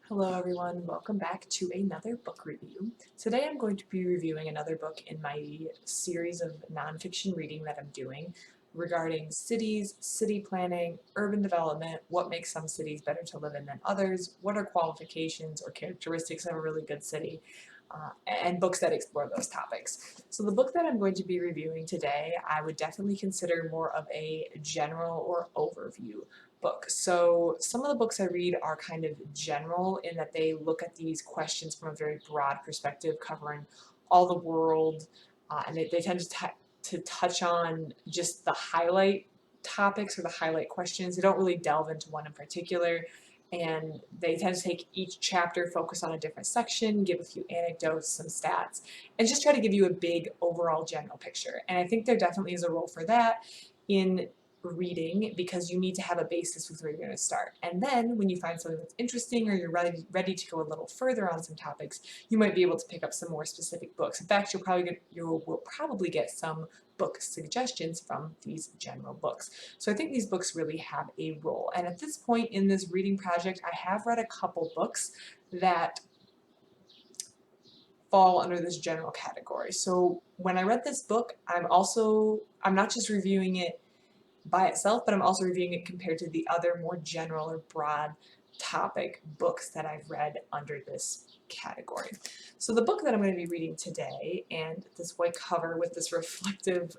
Hello everyone, welcome back to another book review. Today I'm going to be reviewing another book in my series of nonfiction reading that I'm doing regarding cities, city planning, urban development, what makes some cities better to live in than others, what are qualifications or characteristics of a really good city, and books that explore those topics. So the book that I'm going to be reviewing today, I would definitely consider more of a general or overview book. So some of the books I read are kind of general in that they look at these questions from a very broad perspective, covering all the world, and they tend to touch on just the highlight topics or the highlight questions. They don't really delve into one in particular, and they tend to take each chapter, focus on a different section, give a few anecdotes, some stats, and just try to give you a big overall general picture. And I think there definitely is a role for that in reading, because you need to have a basis with where you're going to start. And then when you find something that's interesting or you're ready to go a little further on some topics, you might be able to pick up some more specific books. In fact, you will probably get some book suggestions from these general books. So I think these books really have a role. And at this point in this reading project, I have read a couple books that fall under this general category. So when I read this book, I'm not just reviewing it by itself, but I'm also reviewing it compared to the other more general or broad topic books that I've read under this category. So the book that I'm going to be reading today, and this white cover with this reflective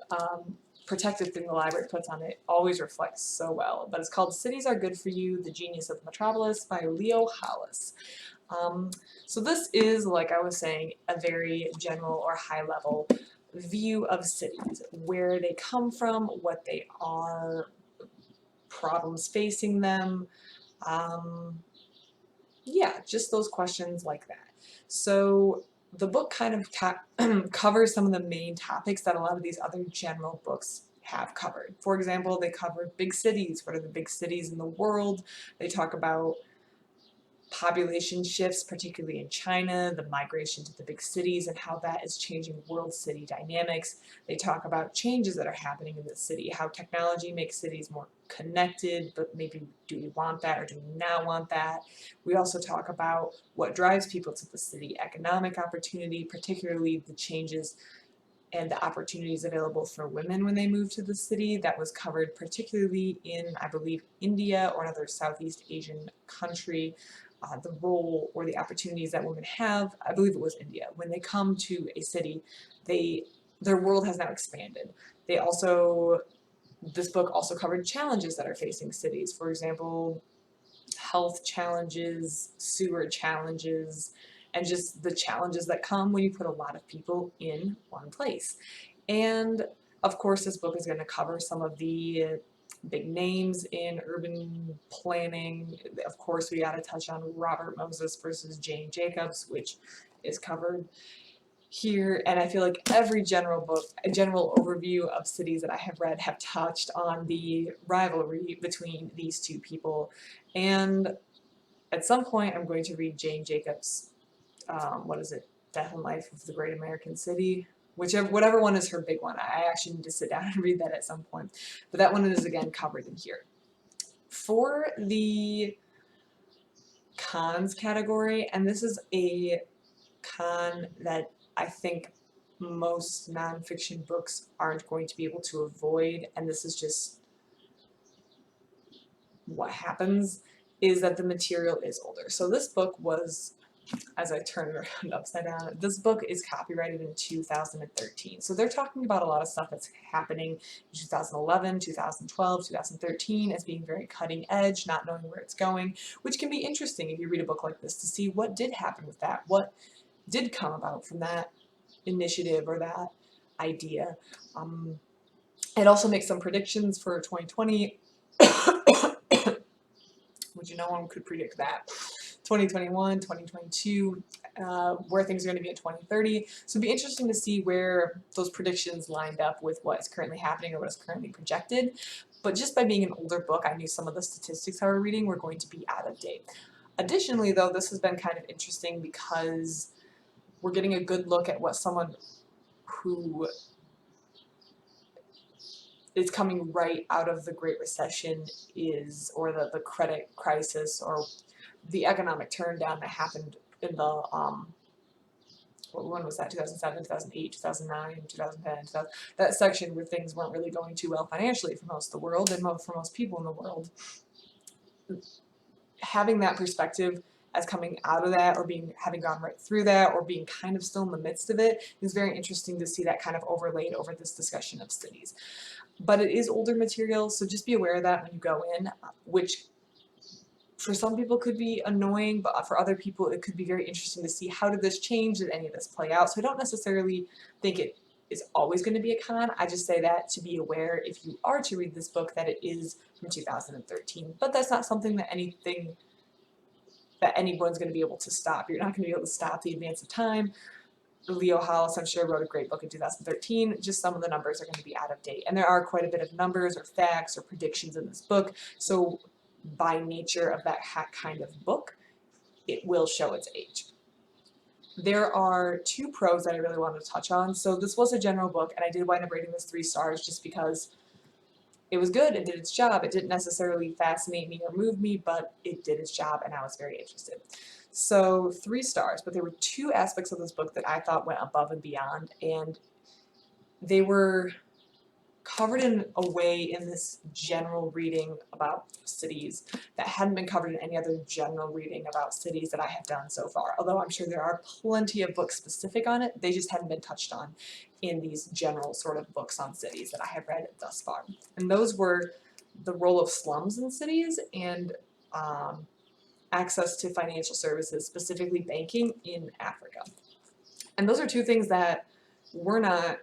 protective thing the library puts on it always reflects so well, but it's called Cities Are Good for You, The Genius of the Metropolis by Leo Hollis. Um, so this is, like I was saying, a very general or high level view of cities, where they come from, what they are, problems facing them, yeah, just those questions like that. So the book kind of covers some of the main topics that a lot of these other general books have covered. For example, they cover big cities. What are the big cities in the world? They talk about population shifts, particularly in China, the migration to the big cities and how that is changing world city dynamics. They talk about changes that are happening in the city, how technology makes cities more connected, but maybe do we want that or do we not want that? We also talk about what drives people to the city, economic opportunity, particularly the changes and the opportunities available for women when they move to the city. That was covered particularly in, I believe, India or another Southeast Asian country. The role or the opportunities that women have, I believe it was India, when they come to a city, their world has now expanded. This book also covered challenges that are facing cities. For example, health challenges, sewer challenges, and just the challenges that come when you put a lot of people in one place. And of course, this book is going to cover some of the big names in urban planning. Of course, we got to touch on Robert Moses versus Jane Jacobs, which is covered here, and I feel like every general book, a general overview of cities that I have read have touched on the rivalry between these two people. And at some point, I'm going to read Jane Jacobs' what is it, Death and Life of the Great American City, whatever one is her big one. I actually need to sit down and read that at some point, but that one is again covered in here. For the cons category, and this is a con that I think most nonfiction books aren't going to be able to avoid, and this is just what happens, is that the material is older. So this book was, as I turn it around upside down, this book is copyrighted in 2013. So they're talking about a lot of stuff that's happening in 2011, 2012, 2013 as being very cutting edge, not knowing where it's going, which can be interesting if you read a book like this to see what did happen with that, what did come about from that initiative or that idea. It also makes some predictions for 2020, which no one could predict that. 2021, 2022, where things are going to be in 2030. So it'd be interesting to see where those predictions lined up with what is currently happening or what is currently projected. But just by being an older book, I knew some of the statistics I were reading were going to be out of date. Additionally, though, this has been kind of interesting because we're getting a good look at what someone who is coming right out of the Great Recession or the credit crisis or the economic turndown that happened in the when was that, 2007, 2008, 2009, 2010, that section where things weren't really going too well financially for most of the world and for most people in the world. Having that perspective as coming out of that, or having gone right through that, or being kind of still in the midst of it, is very interesting to see that kind of overlaid over this discussion of cities. But it is older material, so just be aware of that when you go in, which for some people could be annoying, but for other people it could be very interesting to see how did this change, did any of this play out. So I don't necessarily think it is always going to be a con. I just say that to be aware if you are to read this book that it is from 2013. But that's not something that anyone's going to be able to stop. You're not going to be able to stop the advance of time. Leo Hollis, I'm sure, wrote a great book in 2013, just some of the numbers are going to be out of date. And there are quite a bit of numbers or facts or predictions in this book, so by nature of that kind of book, it will show its age. There are two pros that I really wanted to touch on. So this was a general book, and I did wind up rating this 3 stars just because it was good, it did its job. It didn't necessarily fascinate me or move me, but it did its job and I was very interested. So 3 stars, but there were 2 aspects of this book that I thought went above and beyond, and they were covered in a way in this general reading about cities that hadn't been covered in any other general reading about cities that I have done so far. Although I'm sure there are plenty of books specific on it, they just hadn't been touched on in these general sort of books on cities that I have read thus far. And those were the role of slums in cities and access to financial services, specifically banking in Africa. And those are 2 things that were not,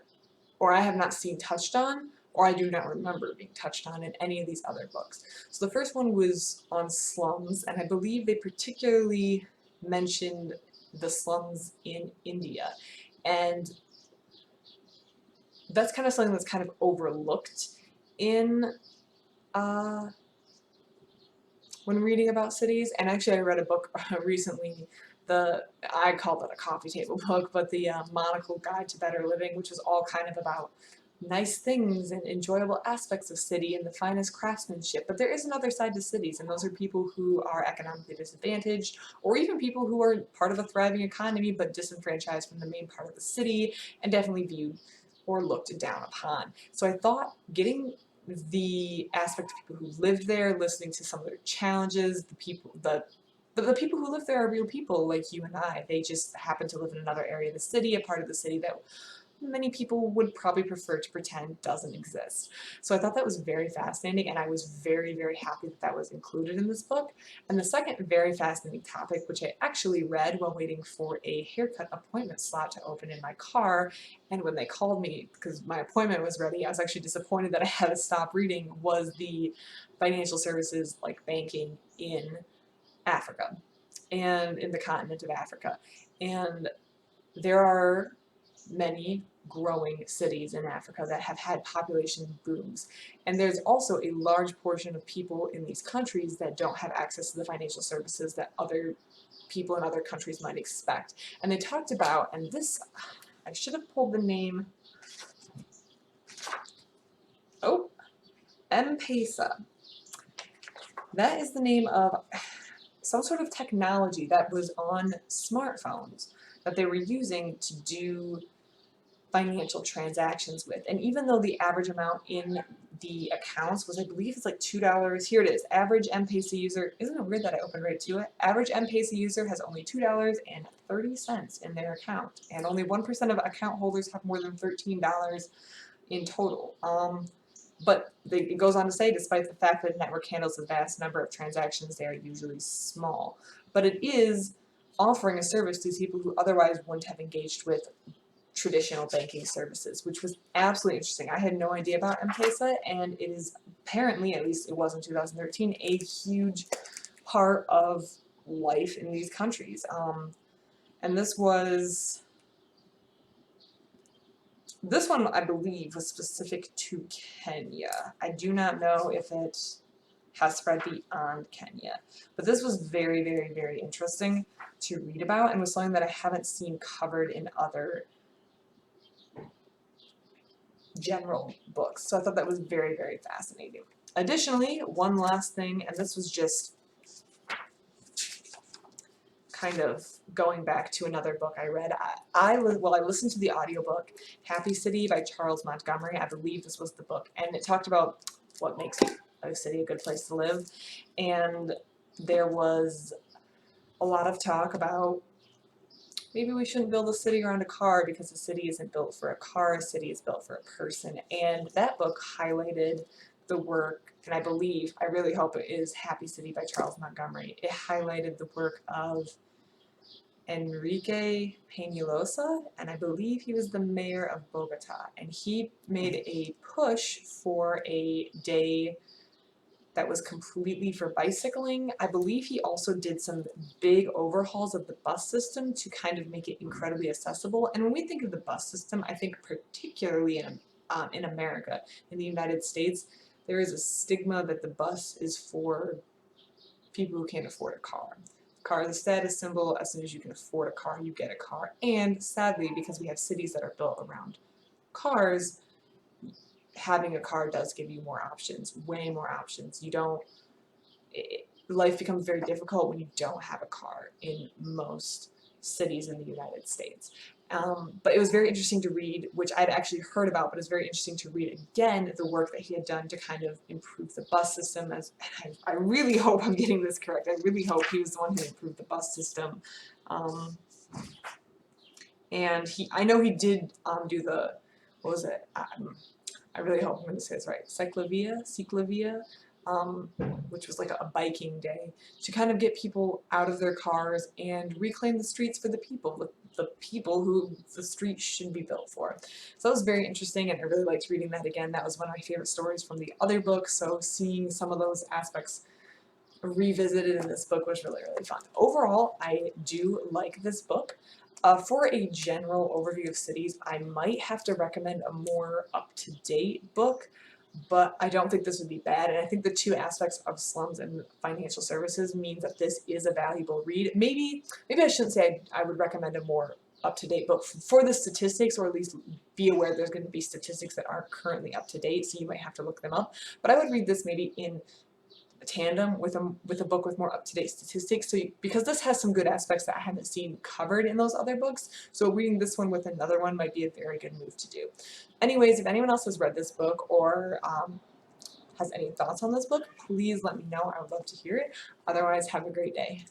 or I have not seen touched on, or I do not remember being touched on in any of these other books. So the first one was on slums, and I believe they particularly mentioned the slums in India. And that's kind of something that's kind of overlooked in when reading about cities. And actually I read a book recently, I called it a coffee table book, but the Monocle Guide to Better Living, which was all kind of about nice things and enjoyable aspects of city and the finest craftsmanship. But there is another side to cities, and those are people who are economically disadvantaged, or even people who are part of a thriving economy but disenfranchised from the main part of the city and definitely viewed or looked down upon. So I thought getting the aspect of people who lived there, listening to some of their challenges, the people who live there are real people like you and I. They just happen to live in another area of the city, a part of the city that many people would probably prefer to pretend doesn't exist. So I thought that was very fascinating, and I was very, very happy that that was included in this book. And the second very fascinating topic, which I actually read while waiting for a haircut appointment slot to open in my car, and when they called me because my appointment was ready, I was actually disappointed that I had to stop reading, was the financial services like banking in Africa and in the continent of Africa. And there are many growing cities in Africa that have had population booms. And there's also a large portion of people in these countries that don't have access to the financial services that other people in other countries might expect. And they talked about, and this, I should have pulled the name, M-Pesa. That is the name of some sort of technology that was on smartphones that they were using to do financial transactions with. And even though the average amount in the accounts was, I believe it's like $2, here it is, average M-Pesa user, isn't it weird that I opened right to it? Average M-Pesa user has only $2.30 in their account, and only 1% of account holders have more than $13 in total. But it goes on to say, despite the fact that the network handles a vast number of transactions, they are usually small. But it is offering a service to people who otherwise wouldn't have engaged with traditional banking services, which was absolutely interesting. I had no idea about M-Pesa, and it is apparently, at least it was in 2013, a huge part of life in these countries. And this one, I believe, was specific to Kenya. I do not know if it has spread beyond Kenya, but this was very, very, very interesting to read about, and was something that I haven't seen covered in other general books. So I thought that was very, very fascinating. Additionally, one last thing, and this was just kind of going back to another book I read. I listened to the audiobook Happy City by Charles Montgomery. I believe this was the book, and it talked about what makes a city a good place to live. And there was a lot of talk about maybe we shouldn't build a city around a car because a city isn't built for a car, a city is built for a person. And that book highlighted the work, and I believe, I really hope it is Happy City by Charles Montgomery. It highlighted the work of Enrique Peñalosa, and I believe he was the mayor of Bogota, and he made a push for a day that was completely for bicycling. I believe he also did some big overhauls of the bus system to kind of make it incredibly accessible. And when we think of the bus system, I think particularly in America, in the United States, there is a stigma that the bus is for people who can't afford a car. Car is a status symbol. As soon as you can afford a car, you get a car. And sadly, because we have cities that are built around cars, having a car does give you more options, way more options. Life becomes very difficult when you don't have a car in most cities in the United States. But it was very interesting to read, which I'd actually heard about, but it was very interesting to read again the work that he had done to kind of improve the bus system. I really hope I'm getting this correct. I really hope he was the one who improved the bus system. And I know he did do the, what was it? I really hope I'm going to say this right. Ciclavia, which was like a biking day to kind of get people out of their cars and reclaim the streets for the people who the streets should be built for. So that was very interesting, and I really liked reading that again. That was one of my favorite stories from the other book, so seeing some of those aspects revisited in this book was really, really fun. Overall, I do like this book. For a general overview of cities, I might have to recommend a more up-to-date book, but I don't think this would be bad, and I think the two aspects of slums and financial services means that this is a valuable read. Maybe I shouldn't say I would recommend a more up-to-date book for the statistics, or at least be aware there's going to be statistics that aren't currently up-to-date, so you might have to look them up. But I would read this maybe in tandem with a book with more up-to-date statistics, so because this has some good aspects that I haven't seen covered in those other books, so reading this one with another one might be a very good move to do. Anyways, if anyone else has read this book or has any thoughts on this book, please let me know. I would love to hear it. Otherwise, have a great day.